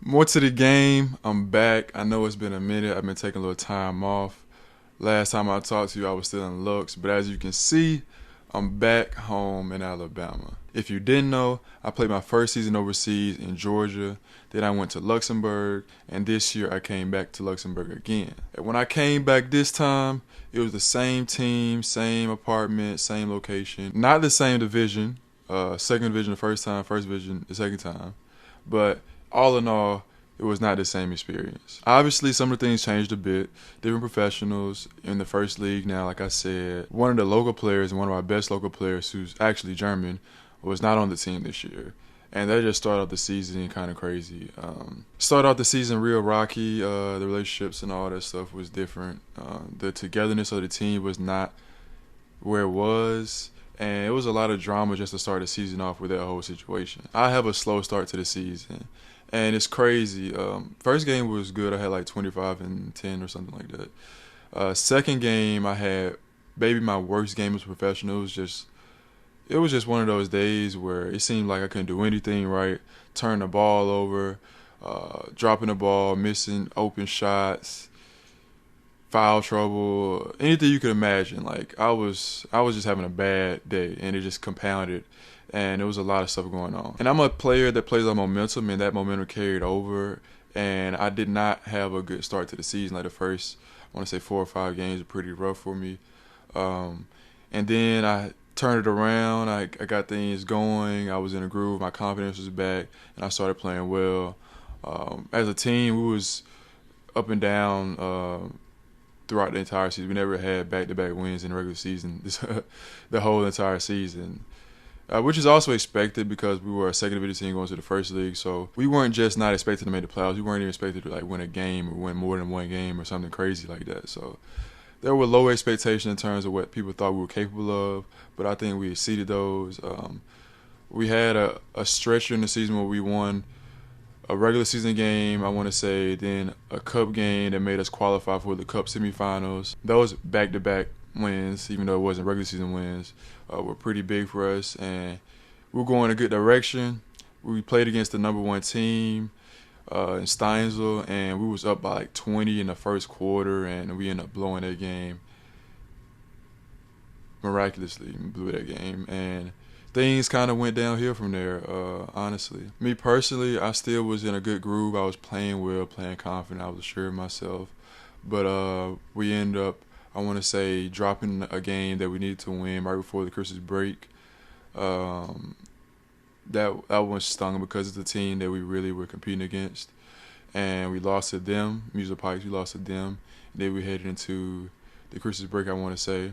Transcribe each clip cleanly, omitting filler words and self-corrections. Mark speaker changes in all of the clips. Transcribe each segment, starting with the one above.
Speaker 1: More to the game. I'm back. I know it's been a minute. I've been taking a little time off. Last time I talked to you, I was still in Lux, but as you can see, I'm back home in Alabama. If you didn't know, I played my first season overseas in Georgia. Then I went to Luxembourg, and this year I came back to Luxembourg again. And when I came back this time, it was the same team, same apartment, same location. Not the same division. Second division the first time, first division the second time. But all in all, it was not the same experience. Obviously, some of the things changed a bit. Different professionals in the first league now, like I said. One of the local players, and one of our best local players, who's actually German, was not on the team this year. And they just started off the season kind of crazy. Started off the season real rocky. The relationships and all that stuff was different. The togetherness of the team was not where it was. And it was a lot of drama just to start the season off with that whole situation. I have a slow start to the season, and it's crazy. First game was good. I had like 25 and 10 or something like that. Second game, I had maybe my worst game as a professional. It was just one of those days where it seemed like I couldn't do anything right. Turn the ball over, dropping the ball, missing open shots, foul trouble, anything you could imagine. Like I was just having a bad day, and it just compounded, and there was a lot of stuff going on. And I'm a player that plays on momentum, and that momentum carried over. And I did not have a good start to the season. Like the first, I want to say 4 or 5 games were pretty rough for me. And then I turned it around. I got things going. I was in a groove. My confidence was back, and I started playing well. As a team, we was up and down throughout the entire season. We never had back-to-back wins in the regular season, the whole entire season, which is also expected because we were a second division team going to the first league. So we weren't just not expected to make the playoffs. We weren't even expected to like win a game or win more than one game or something crazy like that. So there were low expectations in terms of what people thought we were capable of, but I think we exceeded those. We had a stretch in the season where we won a regular season game, I want to say, then a cup game that made us qualify for the cup semifinals. Those back-to-back wins, even though it wasn't regular season wins, were pretty big for us, and we were going a good direction. We played against the number 1 team in Steinsville, and we was up by like 20 in the first quarter, and we ended up blowing that game. Miraculously, we blew that game, and things kind of went downhill from there, honestly. Me personally, I still was in a good groove. I was playing well, playing confident. I was sure of myself. But we ended up, I want to say, dropping a game that we needed to win right before the Christmas break. That one stung because it's the team that we really were competing against. And we lost to them, Musill Pikes, we lost to them. And then we headed into the Christmas break, I want to say.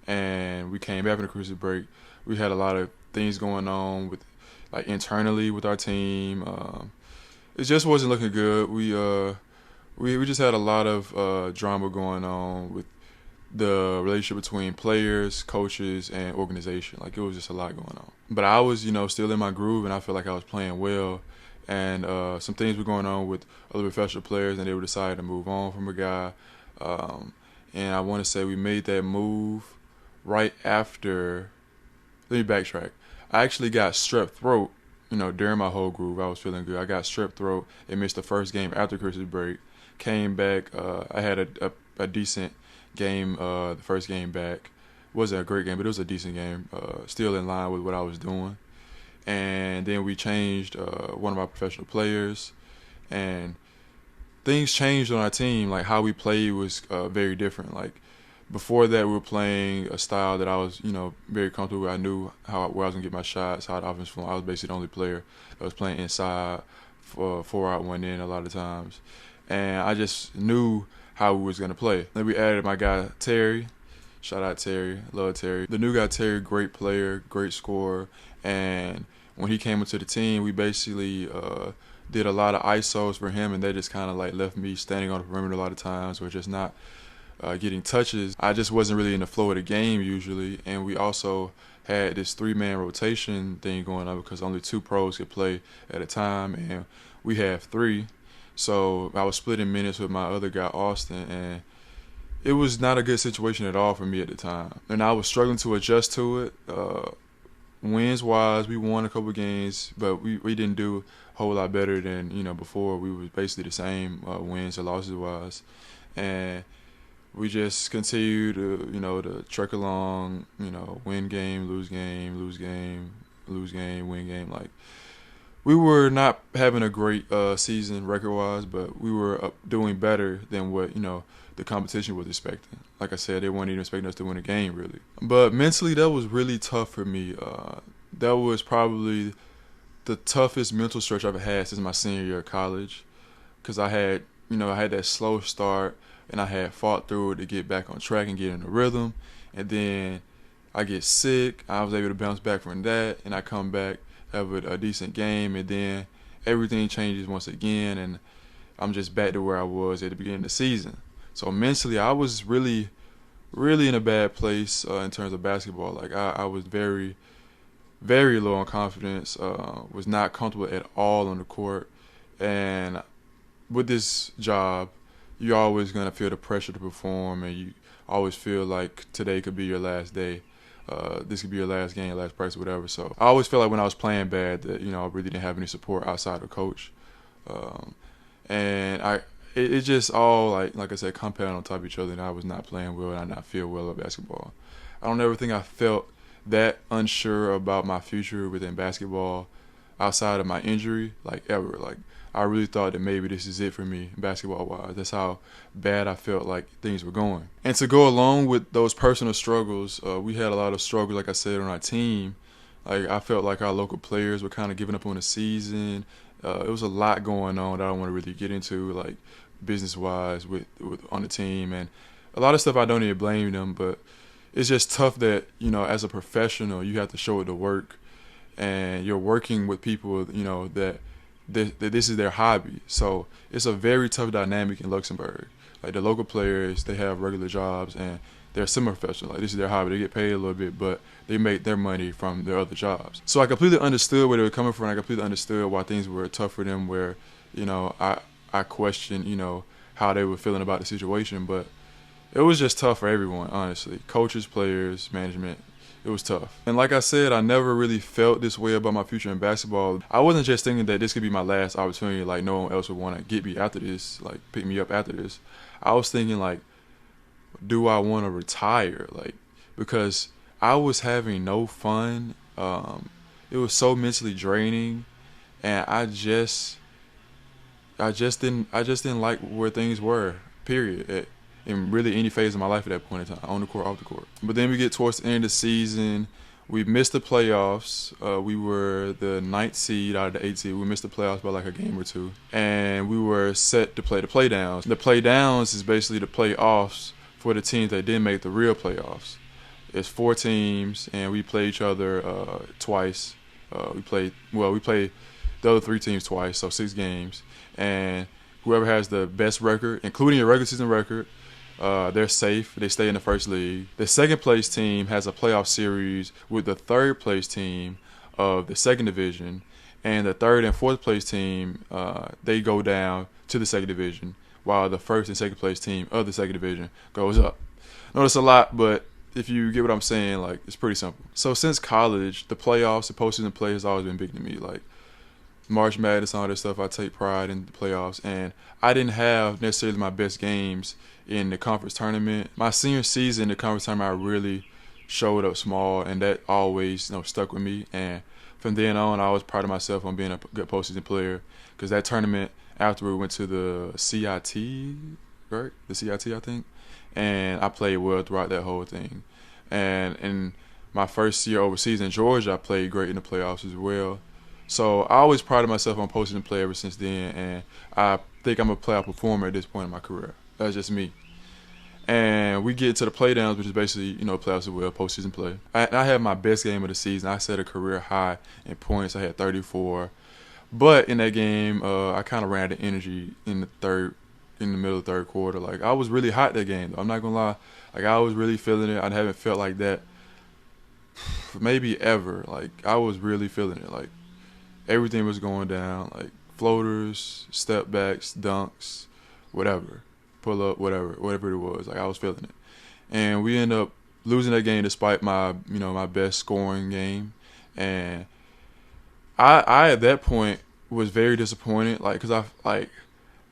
Speaker 1: And we came back from the Christmas break. We had a lot of things going on with, like, internally with our team. It just wasn't looking good. We just had a lot of drama going on with the relationship between players, coaches, and organization. Like, it was just a lot going on. But I was, still in my groove, and I felt like I was playing well. And some things were going on with other professional players, and they were decided to move on from a guy. And I want to say we made that move right after. Let me backtrack. I actually got strep throat, during my whole groove. I was feeling good. I got strep throat and missed the first game after Christmas break. Came back. I had a decent game the first game back. Wasn't a great game, but it was a decent game. Still in line with what I was doing. And then we changed one of our professional players. And things changed on our team. Like, how we played was very different. Like, before that, we were playing a style that I was, very comfortable with. I knew where I was going to get my shots, how the offense flowed. I was basically the only player that was playing inside, 4 out, 1 in a lot of times. And I just knew how we was going to play. Then we added my guy, Terry. Shout out Terry. Love Terry. The new guy, Terry, great player, great scorer. And when he came into the team, we basically did a lot of ISOs for him, and they just kind of like left me standing on the perimeter a lot of times, or just not getting touches. I just wasn't really in the flow of the game usually, and we also had this 3-man rotation thing going on because only 2 pros could play at a time, and we have 3. So I was splitting minutes with my other guy, Austin, and it was not a good situation at all for me at the time. And I was struggling to adjust to it. wins wise, we won a couple games, but we didn't do a whole lot better than before. We were basically the same wins or losses wise, and we just continue to to trek along. Win game, lose game, lose game, lose game, win game. Like, we were not having a great season record wise, but we were doing better than what the competition was expecting. Like I said, they weren't even expecting us to win a game really. But mentally, that was really tough for me. That was probably the toughest mental stretch I've had since my senior year of college, because I had that slow start, and I had fought through it to get back on track and get in the rhythm, and then I get sick. I was able to bounce back from that, and I come back, have a decent game, and then everything changes once again, and I'm just back to where I was at the beginning of the season. So mentally, I was really, really in a bad place in terms of basketball. Like, I was very, very low on confidence, was not comfortable at all on the court, and with this job, you're always going to feel the pressure to perform, and you always feel like today could be your last day. This could be your last game, your last practice, whatever. So I always felt like when I was playing bad that I really didn't have any support outside of coach, and it just all like I said, compounded on top of each other, and I was not playing well, and I did not feel well about basketball. I don't ever think I felt that unsure about my future within basketball outside of my injury, like, ever. Like, I really thought that maybe this is it for me basketball-wise. That's how bad I felt like things were going. And to go along with those personal struggles, we had a lot of struggles, like I said, on our team. Like, I felt like our local players were kind of giving up on the season. It was a lot going on that I don't want to really get into, like, business-wise with on the team. And a lot of stuff I don't even blame them, but it's just tough that, as a professional, you have to show it to work. And you're working with people, that this is their hobby. So it's a very tough dynamic in Luxembourg. Like, the local players, they have regular jobs, and they're semi-professional. Like, this is their hobby. They get paid a little bit, but they make their money from their other jobs. So I completely understood where they were coming from. I completely understood why things were tough for them, where, I questioned, how they were feeling about the situation. But it was just tough for everyone, honestly. Coaches, players, management. It was tough. And like I said, I never really felt this way about my future in basketball. I wasn't just thinking that this could be my last opportunity, like no one else would want to get me after this, like pick me up after this. I was thinking, like, do I want to retire? Like, because I was having no fun. It was so mentally draining, and I just didn't like where things were, period. In really any phase of my life at that point in time, on the court, off the court. But then we get towards the end of the season. We missed the playoffs. We were the 9th seed out of the 8th seed. We missed the playoffs by like a game or two. And we were set to play the playdowns. The playdowns is basically the playoffs for the teams that didn't make the real playoffs. It's 4 teams, and we play each other twice. We play the other 3 teams twice, so 6 games. And whoever has the best record, including your regular season record, they're safe. They stay in the first league. The second place team has a playoff series with the third place team of the second division, and the third and fourth place team, they go down to the second division, while the first and second place team of the second division goes up. I know it's a lot, but if you get what I'm saying, like, it's pretty simple. So since college, the playoffs, the postseason play has always been big to me. Like, March Madness, all this stuff, I take pride in the playoffs. And I didn't have necessarily my best games in the conference tournament. My senior season, the conference tournament, I really showed up small, and that always stuck with me. And from then on, I always prided myself on being a good postseason player, because that tournament after we went to the CIT, right? The CIT, I think. And I played well throughout that whole thing. And in my first year overseas in Georgia, I played great in the playoffs as well. So I always prided myself on postseason play ever since then, and I think I'm a playoff performer at this point in my career. That's just me. And we get to the playdowns, which is basically, playoffs as well, postseason play. I had my best game of the season. I set a career high in points. I had 34. But in that game, I kind of ran out of energy in the middle of the third quarter. Like, I was really hot that game, though. I'm not going to lie. Like, I was really feeling it. I haven't felt like that maybe ever. Like, I was really feeling it. Like, everything was going down. Like, floaters, step backs, dunks, whatever. Pull up, whatever it was. Like, I was feeling it. And we end up losing that game despite my best scoring game. And I at that point was very disappointed, like, cause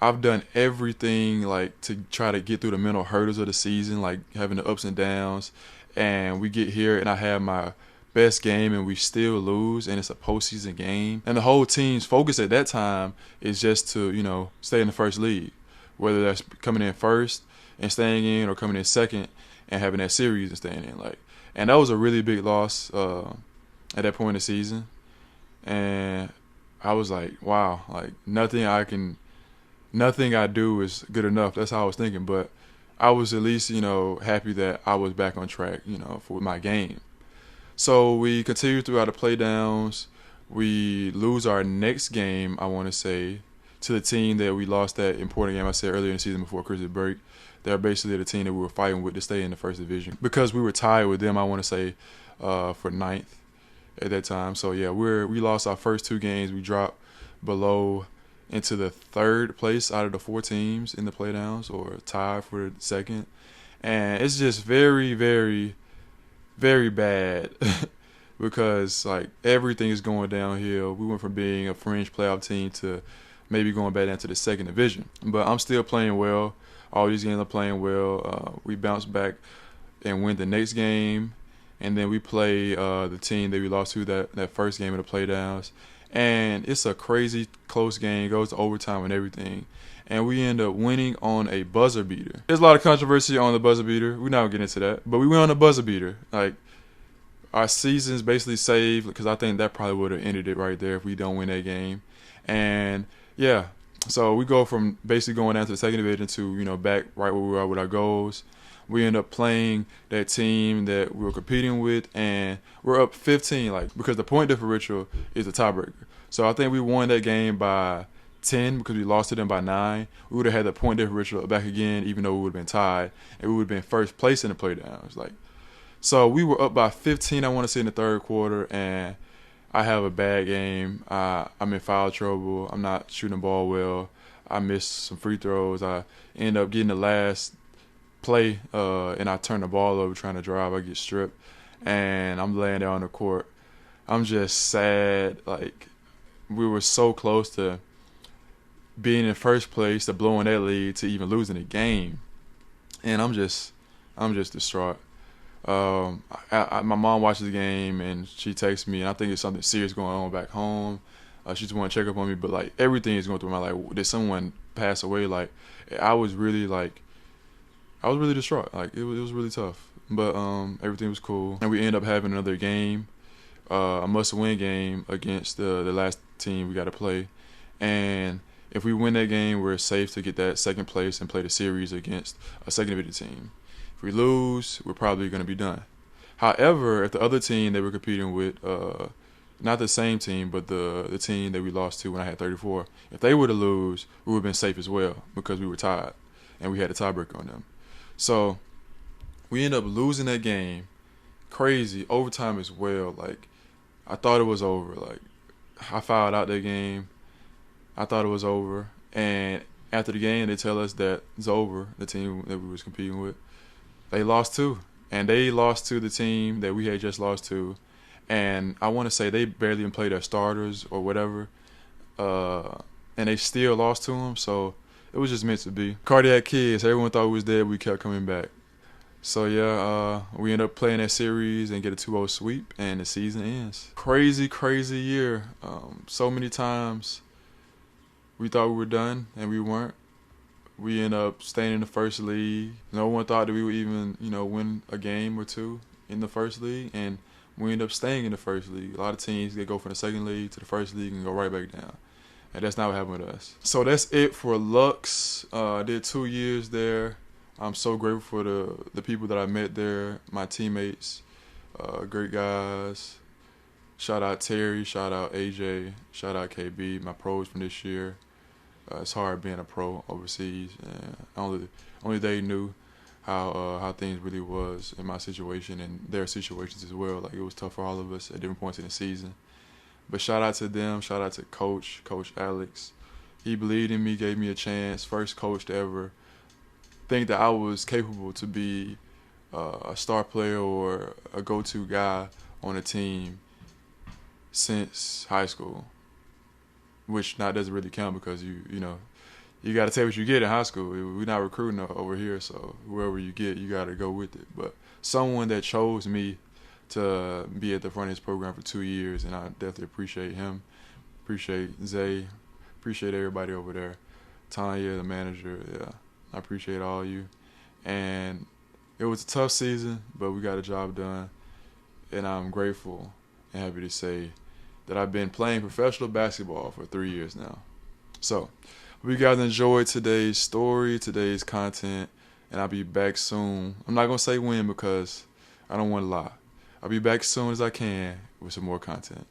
Speaker 1: I've done everything like to try to get through the mental hurdles of the season, like having the ups and downs, and we get here and I have my best game and we still lose, and it's a postseason game, and the whole team's focus at that time is just to stay in the first league, whether that's coming in first and staying in or coming in second and having that series and staying in, like, and that was a really big loss at that point in the season. And I was like, wow, like nothing I do is good enough. That's how I was thinking. But I was at least, happy that I was back on track, for my game. So we continue throughout the play downs. We lose our next game, I want to say, to the team that we lost that important game I said earlier in the season before Christmas break. They're basically the team that we were fighting with to stay in the first division. Because we were tied with them, I want to say, for ninth at that time. So yeah, we lost our first two games. We dropped below into the third place out of the four teams in the playdowns, or tied for the second. And it's just very, very, very bad because like everything is going downhill. We went from being a fringe playoff team to maybe going back down to the second division. But I'm still playing well. All these games I'm playing well. We bounce back and win the next game. And then we play the team that we lost to that first game of the playdowns. And it's a crazy close game. It goes to overtime and everything. And we end up winning on a buzzer beater. There's a lot of controversy on the buzzer beater. We're not going to get into that. But we went on a buzzer beater. Like, our season's basically saved, because I think that probably would have ended it right there if we don't win that game. And, yeah. So we go from basically going down to the second division to, back right where we are with our goals. We end up playing that team that we were competing with, and we're up 15, like, because the point differential is a tiebreaker. So I think we won that game by 10 because we lost to them by 9. We would have had the point differential back again, even though we would have been tied, and we would have been first place in the playdowns. Like, so we were up by 15, I want to say, in the third quarter, and I have a bad game. I'm in foul trouble. I'm not shooting the ball well. I missed some free throws. I end up getting the last play, and I turn the ball over trying to drive. I get stripped, and I'm laying there on the court. I'm just sad. Like, we were so close to being in first place, to blowing that lead, to even losing the game, and I'm just distraught. My mom watches the game and she texts me, and I think it's something serious going on back home. She just want to check up on me, but like everything is going through my life. Did someone pass away? Like, I was really distraught. Like, it was really tough. But everything was cool, and we end up having another game, a must-win game against the last team we got to play. And if we win that game, we're safe to get that second place and play the series against a second division team. If we lose, we're probably going to be done. However, if the other team that we're competing with, not the same team, but the team that we lost to when I had 34, if they were to lose, we would have been safe as well because we were tied and we had a tiebreaker on them. So we end up losing that game. Crazy. Overtime as well. Like, I thought it was over. Like, I fouled out that game. I thought it was over. And after the game, they tell us that it's over, the team that we was competing with. They lost too. And they lost to the team that we had just lost to. And I want to say they barely even played their starters or whatever. And they still lost to them. So it was just meant to be. Cardiac Kids, everyone thought we was dead. We kept coming back. So yeah, we end up playing that series and get a 2-0 sweep, and the season ends. Crazy, crazy year. So many times we thought we were done, and we weren't. We end up staying in the first league. No one thought that we would even, win a game or two in the first league, and we end up staying in the first league. A lot of teams, they go from the second league to the first league and go right back down. And that's not what happened with us. So that's it for Lux. I did 2 years there. I'm so grateful for the people that I met there, my teammates, great guys. Shout out Terry, shout out AJ, shout out KB, my pros from this year. It's hard being a pro overseas. Only they knew how things really was in my situation and their situations as well. Like, it was tough for all of us at different points in the season. But shout out to them. Shout out to Coach Alex. He believed in me, gave me a chance. First coach to ever think that I was capable to be a star player or a go-to guy on a team. since high school, which not doesn't really count because you got to take what you get in high school. We're not recruiting over here, so whoever you get, you got to go with it. But someone that chose me to be at the front of his program for 2 years, and I definitely appreciate him. Appreciate Zay. Appreciate everybody over there. Tanya, the manager. Yeah, I appreciate all of you. And it was a tough season, but we got a job done. And I'm grateful and happy to say that I've been playing professional basketball for 3 years now. So, hope you guys enjoyed today's story, today's content, and I'll be back soon. I'm not going to say when because I don't want to lie. I'll be back as soon as I can with some more content.